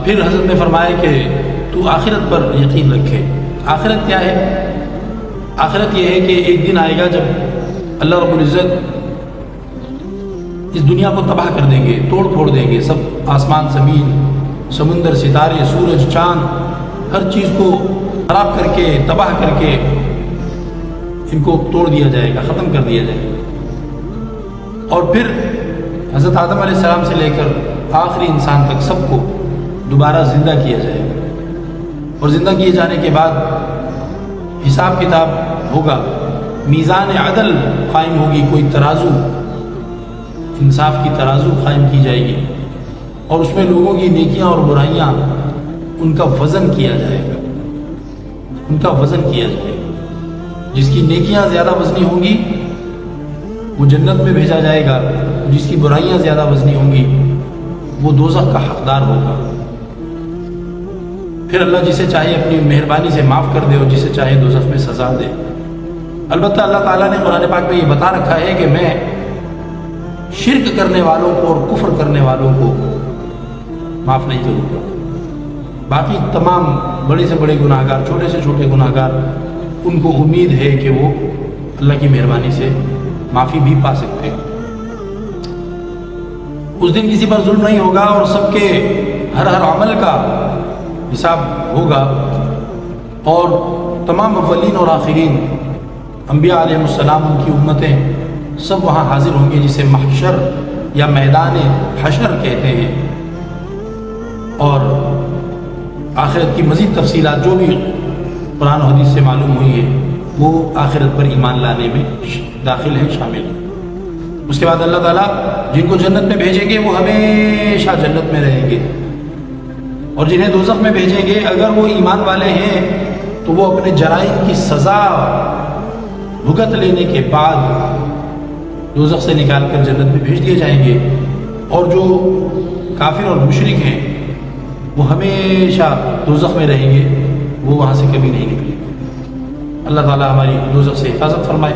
پھر حضرت نے فرمایا کہ تو آخرت پر یقین رکھے۔ آخرت کیا ہے؟ آخرت یہ ہے کہ ایک دن آئے گا جب اللہ رب العزت اس دنیا کو تباہ کر دیں گے، توڑ پھوڑ دیں گے، سب آسمان زمین سمندر ستارے سورج چاند ہر چیز کو خراب کر کے تباہ کر کے ان کو توڑ دیا جائے گا، ختم کر دیا جائے گا۔ اور پھر حضرت آدم علیہ السلام سے لے کر آخری انسان تک سب کو دوبارہ زندہ کیا جائے گا، اور زندہ کیے جانے کے بعد حساب کتاب ہوگا، میزان عدل قائم ہوگی، کوئی ترازو انصاف کی ترازو قائم کی جائے گی، اور اس میں لوگوں کی نیکیاں اور برائیاں ان کا وزن کیا جائے گا، ان کا وزن کیا جائے گا۔ جس کی نیکیاں زیادہ وزنی ہوں گی وہ جنت میں بھیجا جائے گا، جس کی برائیاں زیادہ وزنی ہوں گی وہ دوزخ کا حقدار ہوگا۔ پھر اللہ جسے چاہے اپنی مہربانی سے معاف کر دے اور جسے چاہے دوزخ میں سزا دے۔ البتہ اللہ تعالیٰ نے قرآن پاک میں یہ بتا رکھا ہے کہ میں شرک کرنے والوں کو اور کفر کرنے والوں کو معاف نہیں کروں گا۔ باقی تمام بڑے سے بڑے گناہ گار، چھوٹے سے چھوٹے گناہ گار، ان کو امید ہے کہ وہ اللہ کی مہربانی سے معافی بھی پا سکتے ہیں۔ اس دن کسی پر ظلم نہیں ہوگا اور سب کے ہر عمل کا حساب ہوگا، اور تمام اولین اور آخرین انبیاء علیہ السلام، ان کی امتیں سب وہاں حاضر ہوں گے، جسے محشر یا میدان حشر کہتے ہیں۔ اور آخرت کی مزید تفصیلات جو بھی قرآن و حدیث سے معلوم ہوئی ہے وہ آخرت پر ایمان لانے میں داخل ہیں، شامل ہیں۔ اس کے بعد اللہ تعالیٰ جن کو جنت میں بھیجیں گے وہ ہمیشہ جنت میں رہیں گے، اور جنہیں دوزخ میں بھیجیں گے اگر وہ ایمان والے ہیں تو وہ اپنے جرائم کی سزا بھگت لینے کے بعد دوزخ سے نکال کر جنت میں بھیج دیے جائیں گے، اور جو کافر اور مشرک ہیں وہ ہمیشہ دوزخ میں رہیں گے، وہ وہاں سے کبھی نہیں نکلیں گے۔ اللہ تعالیٰ ہماری دوزخ سے حفاظت فرمائے۔